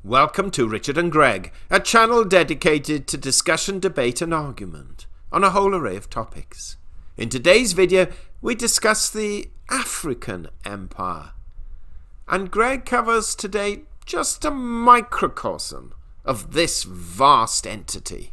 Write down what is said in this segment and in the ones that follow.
Welcome to Richard and Greg, a channel dedicated to discussion, debate and argument on a whole array of topics. In today's video, we discuss the African Empire. And Greg covers today just a microcosm of this vast entity.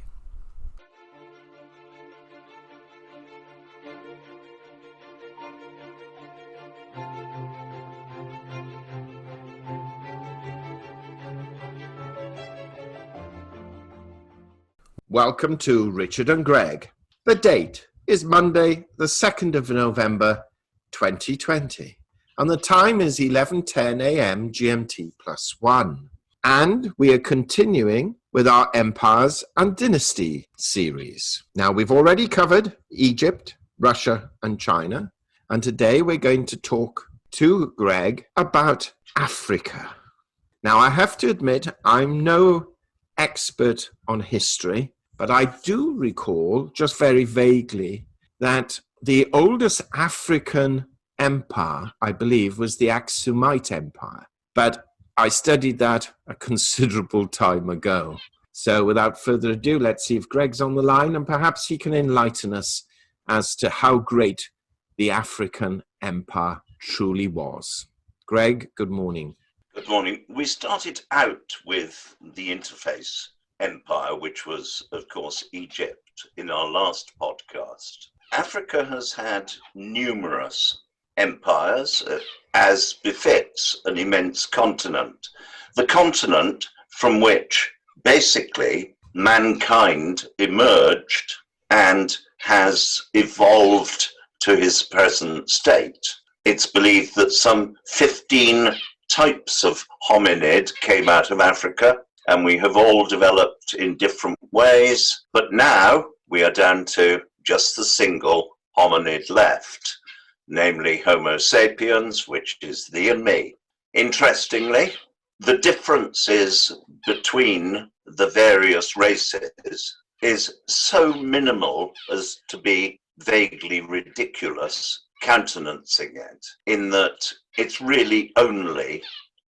Welcome to Richard and Greg. The date is Monday, the 2nd of November, 2020. And the time is 11:10 a.m. GMT +1. And we are continuing with our Empires and Dynasties series. Now, we've already covered Egypt, Russia, and China. And today we're going to talk to Greg about Africa. Now, I have to admit, I'm no expert on history, but I do recall, just very vaguely, that the oldest African empire, I believe, was the Aksumite Empire. But I studied that a considerable time ago. So without further ado, let's see if Greg's on the line and perhaps he can enlighten us as to how great the African empire truly was. Greg, good morning. Good morning. We started out with the interface empire, which was, of course, Egypt, in our last podcast. Africa has had numerous empires, as befits an immense continent. The continent from which basically mankind emerged and has evolved to his present state. It's believed that some 15 types of hominid came out of Africa, and we have all developed in different ways, but now we are down to just the single hominid left, namely Homo sapiens, which is thee and me. Interestingly, the differences between the various races is so minimal as to be vaguely ridiculous countenancing it, in that it's really only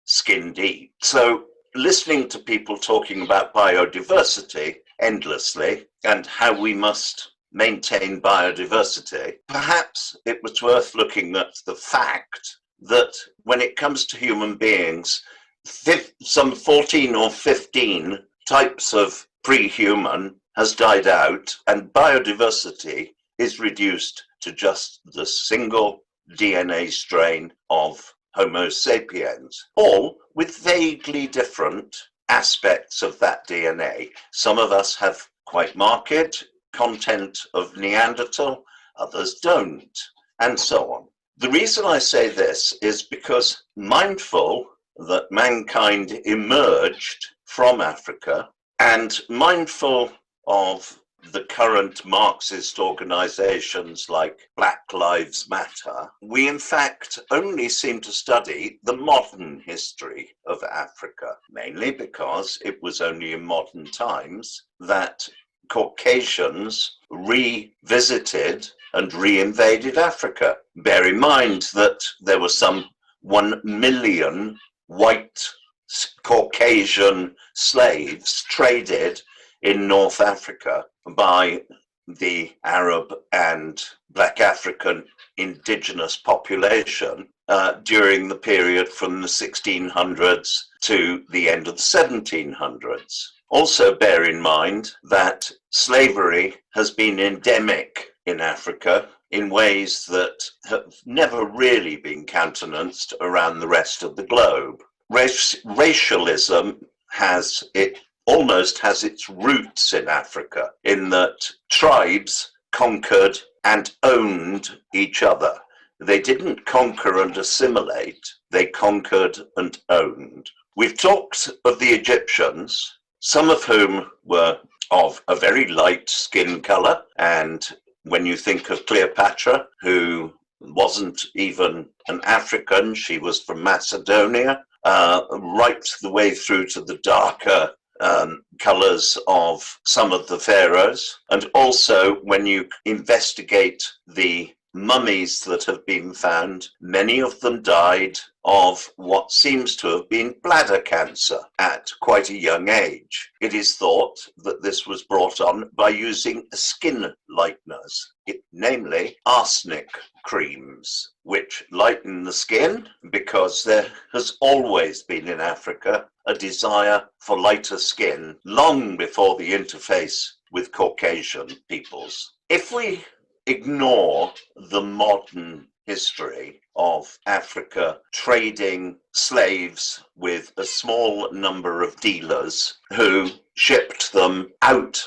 skin deep. So listening to people talking about biodiversity endlessly and how we must maintain biodiversity, perhaps it was worth looking at the fact that when it comes to human beings, some 14 or 15 types of pre-human has died out, and biodiversity is reduced to just the single DNA strain of Homo sapiens, all with vaguely different aspects of that DNA. Some of us have quite marked content of Neanderthal, others don't, and so on. The reason I say this is because, mindful that mankind emerged from Africa and mindful of the current Marxist organizations like Black Lives Matter, we in fact only seem to study the modern history of Africa, mainly because it was only in modern times that Caucasians revisited and reinvaded Africa. Bear in mind that there were some 1 million white Caucasian slaves traded in North Africa by the Arab and Black African indigenous population during the period from the 1600s to the end of the 1700s. Also bear in mind that slavery has been endemic in Africa in ways that have never really been countenanced around the rest of the globe. Racialism almost has its roots in Africa, in that tribes conquered and owned each other. They didn't conquer and assimilate, they conquered and owned. We've talked of the Egyptians, some of whom were of a very light skin color, and when you think of Cleopatra, who wasn't even an African, she was from Macedonia, right the way through to the darker colors of some of the pharaohs. And also when you investigate the mummies that have been found, many of them died of what seems to have been bladder cancer at quite a young age. It is thought that this was brought on by using skin lighteners, namely arsenic creams, which lighten the skin, because there has always been in Africa a desire for lighter skin long before the interface with Caucasian peoples. If we ignore the modern history of Africa trading slaves with a small number of dealers who shipped them out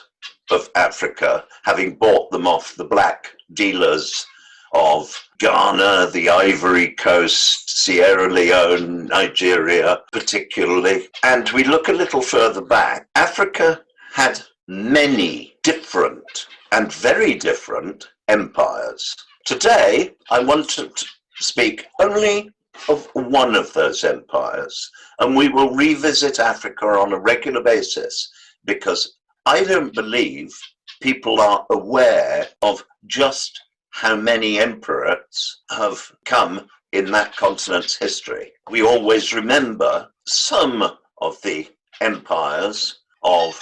of Africa, having bought them off the black dealers of Ghana, the Ivory Coast, Sierra Leone, Nigeria particularly. And we look a little further back. Africa had many different and very different empires. Today, I want to speak only of one of those empires, and we will revisit Africa on a regular basis, because I don't believe people are aware of just how many emperors have come in that continent's history. We always remember some of the empires of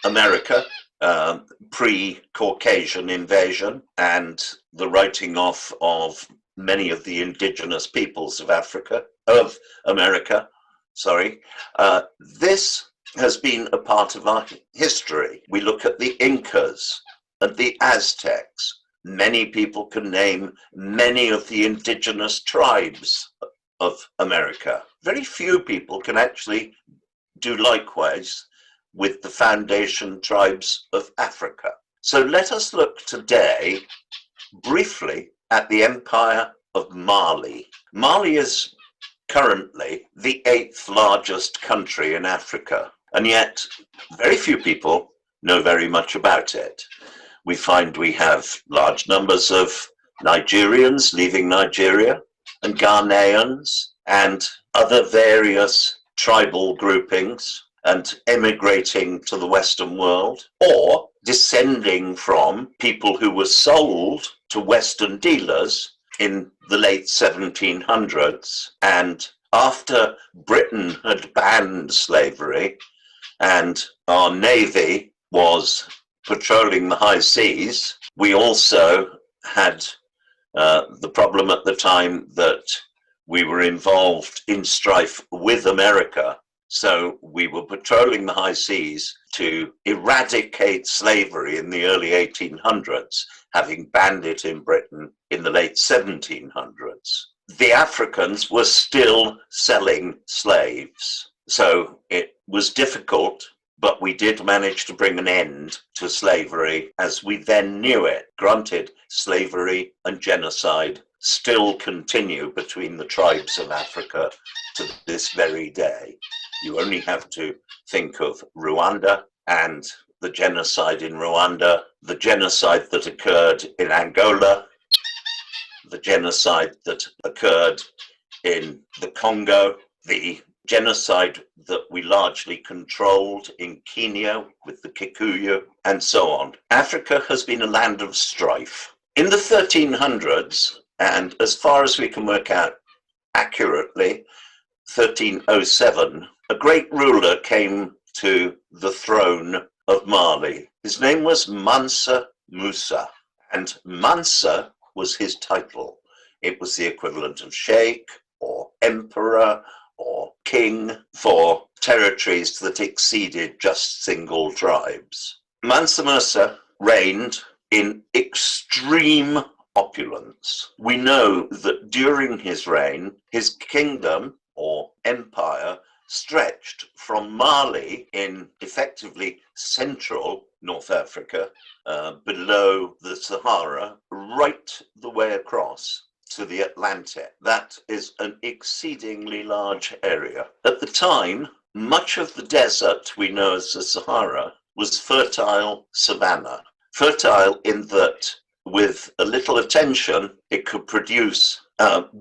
America, pre-Caucasian invasion, and the writing off of many of the indigenous peoples of America. This has been a part of our history. We look at the Incas and the Aztecs. Many people can name many of the indigenous tribes of America. Very few people can actually do likewise with the foundation tribes of Africa. So let us look today briefly at the Empire of Mali. Mali is currently the 8th largest country in Africa, and yet very few people know very much about it. We find we have large numbers of Nigerians leaving Nigeria, and Ghanaians, and other various tribal groupings, and emigrating to the Western world, or descending from people who were sold to Western dealers in the late 1700s. And after Britain had banned slavery and our navy was patrolling the high seas, we also had the problem at the time that we were involved in strife with America. So we were patrolling the high seas to eradicate slavery in the early 1800s, having banned it in Britain in the late 1700s. The Africans were still selling slaves. So it was difficult, but we did manage to bring an end to slavery as we then knew it. Granted, slavery and genocide still continue between the tribes of Africa to this very day. You only have to think of Rwanda and the genocide in Rwanda, the genocide that occurred in Angola, the genocide that occurred in the Congo, the genocide that we largely controlled in Kenya with the Kikuyu, and so on. Africa has been a land of strife. In the 1300s, and as far as we can work out accurately, 1307, a great ruler came to the throne of Mali. His name was Mansa Musa, and Mansa was his title. It was the equivalent of sheikh or emperor or king for territories that exceeded just single tribes. Mansa Musa reigned in extreme opulence. We know that during his reign, his kingdom or empire stretched from Mali in effectively central North Africa, below the Sahara, right the way across to the Atlantic. That is an exceedingly large area. At the time, much of the desert we know as the Sahara was fertile savanna. Fertile in that with a little attention, it could produce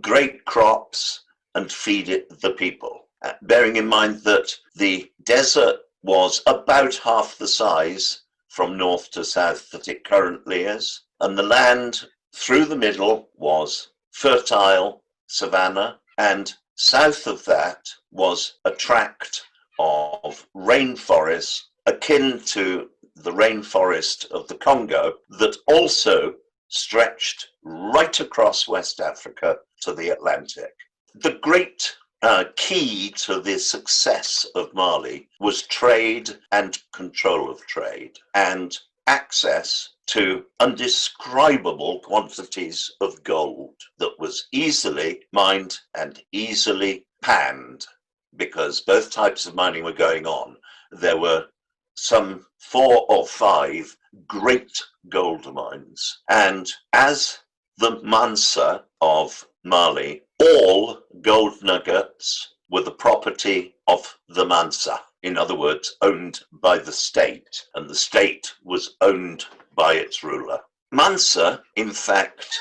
great crops and feed it the people. Bearing in mind that the desert was about half the size from north to south that it currently is, and the land through the middle was fertile savanna, and south of that was a tract of rainforest akin to the rainforest of the Congo that also stretched right across West Africa to the Atlantic. The great key to the success of Mali was trade and control of trade and access to undescribable quantities of gold that was easily mined and easily panned, because both types of mining were going on. There were some 4 or 5 great gold mines, and as the Mansa of Mali, all gold nuggets were the property of the Mansa. In other words, owned by the state, and the state was owned by its ruler. Mansa, in fact,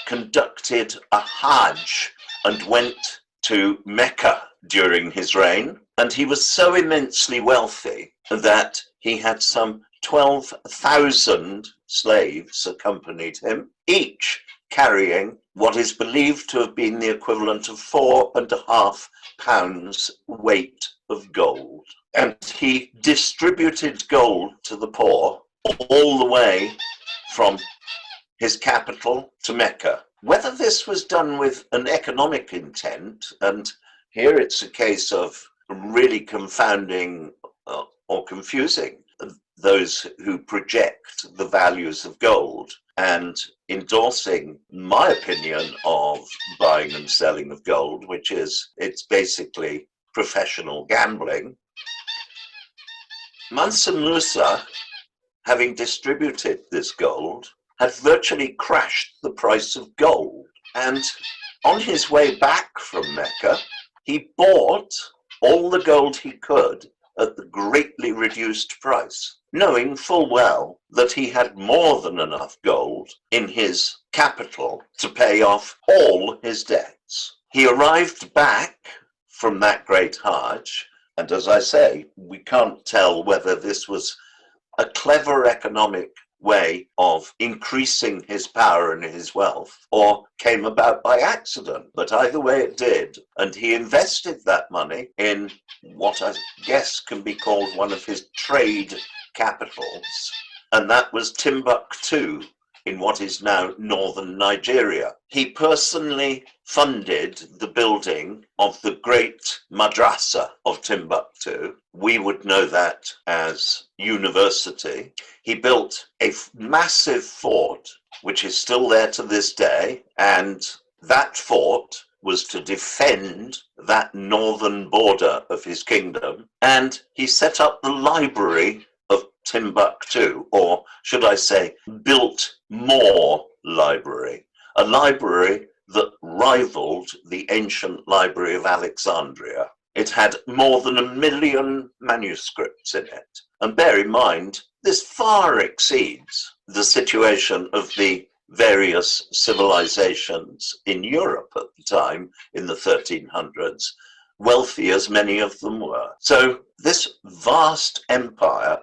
conducted a Hajj and went to Mecca during his reign, and he was so immensely wealthy that he had some 12,000 slaves accompanied him, each carrying what is believed to have been the equivalent of 4.5 pounds weight of gold. And he distributed gold to the poor all the way from his capital to Mecca. Whether this was done with an economic intent, and here it's a case of really confounding or confusing those who project the values of gold and endorsing my opinion of buying and selling of gold, which is it's basically professional gambling. Mansa Musa, having distributed this gold, had virtually crashed the price of gold. And on his way back from Mecca, he bought all the gold he could at the greatly reduced price, knowing full well that he had more than enough gold in his capital to pay off all his debts. He arrived back from that great Hajj, and as I say, we can't tell whether this was a clever economic way of increasing his power and his wealth, or came about by accident. But either way it did, and he invested that money in what I guess can be called one of his trade capitals, and that was Timbuktu, in what is now northern Nigeria. He personally funded the building of the great madrasa of Timbuktu. We would know that as university. He built a massive fort, which is still there to this day, and that fort was to defend that northern border of his kingdom, and he set up the library of Timbuktu, or should I say, built more library, a library that rivaled the ancient library of Alexandria. It had more than 1 million manuscripts in it. And bear in mind, this far exceeds the situation of the various civilizations in Europe at the time, in the 1300s, wealthy as many of them were. So this vast empire,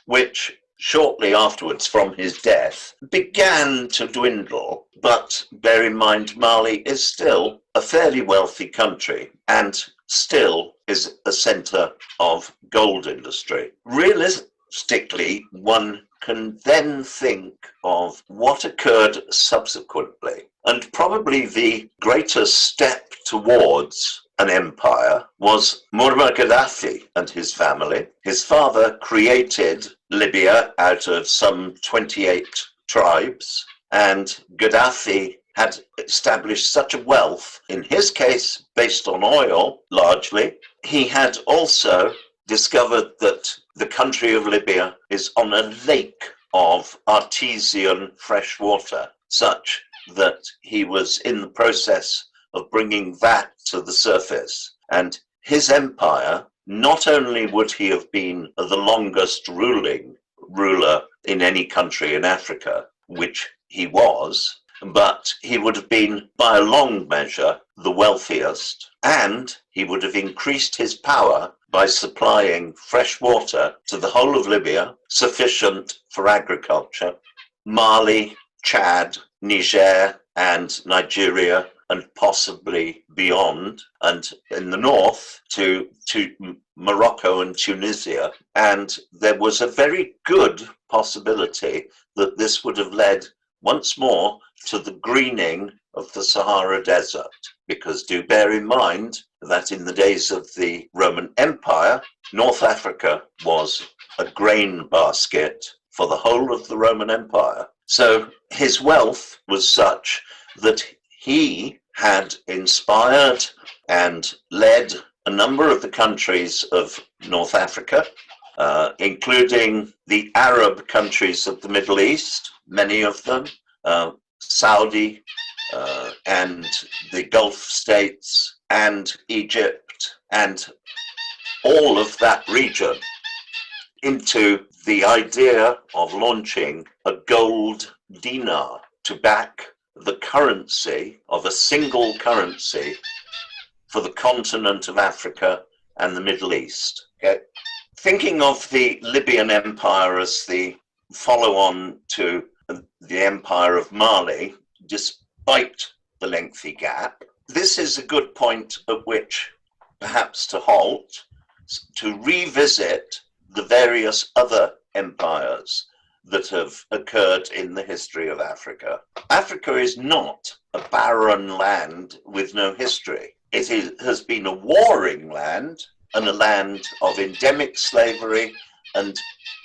which shortly afterwards from his death began to dwindle, but bear in mind Mali is still a fairly wealthy country and still is a center of gold industry. Realistically, one can then think of what occurred subsequently, and probably the greatest step towards an empire was Muammar Gaddafi and his family. His father created Libya out of some 28 tribes, and Gaddafi had established such a wealth, in his case based on oil largely. He had also discovered that the country of Libya is on a lake of artesian fresh water, such that he was in the process of bringing that to the surface. And his empire, not only would he have been the longest ruler in any country in Africa, which he was, but he would have been, by a long measure, the wealthiest, and he would have increased his power by supplying fresh water to the whole of Libya, sufficient for agriculture, Mali, Chad, Niger and Nigeria and possibly beyond, and in the north to Morocco and Tunisia. And there was a very good possibility that this would have led once more to the greening of the Sahara Desert, because do bear in mind that in the days of the Roman Empire, North Africa was a grain basket for the whole of the Roman Empire. So his wealth was such that he had inspired and led a number of the countries of North Africa, including the Arab countries of the Middle East, many of them, Saudi and the Gulf states and Egypt and all of that region, into the idea of launching a gold dinar to back the currency of a single currency for the continent of Africa and the Middle East. Okay? Thinking of the Libyan Empire as the follow-on to the Empire of Mali, despite the lengthy gap, this is a good point at which perhaps to halt, to revisit the various other empires that have occurred in the history of Africa. Africa is not a barren land with no history. It has been a warring land and a land of endemic slavery and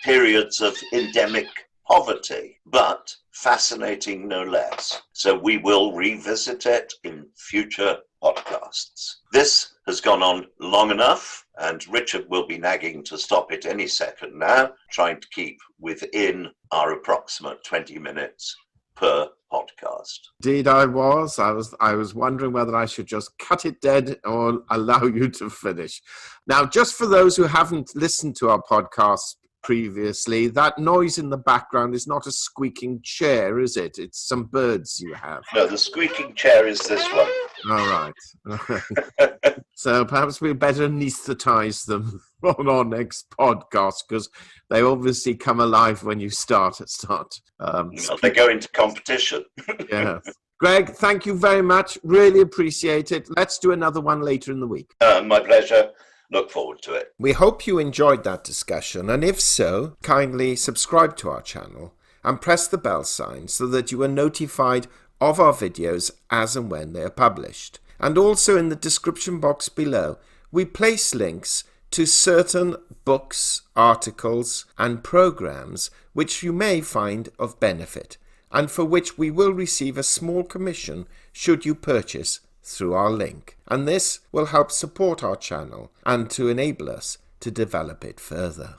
periods of endemic poverty, but fascinating no less. So we will revisit it in future podcasts. This has gone on long enough, and Richard will be nagging to stop it any second now, trying to keep within our approximate 20 minutes per podcast. Indeed, I was. I was wondering whether I should just cut it dead or allow you to finish. Now, just for those who haven't listened to our podcast previously, that noise in the background is not a squeaking chair, is it? It's some birds you have. No, the squeaking chair is this one. All right. So perhaps we better anesthetize them on our next podcast, because they obviously come alive when you start. They go into competition. Yeah. Greg, thank you very much. Really appreciate it. Let's do another one later in the week. My pleasure. Look forward to it. We hope you enjoyed that discussion, and if so, kindly subscribe to our channel and press the bell sign so that you are notified of our videos as and when they are published. And also in the description box below, we place links to certain books, articles, and programs which you may find of benefit, and for which we will receive a small commission should you purchase through our link. And this will help support our channel and to enable us to develop it further.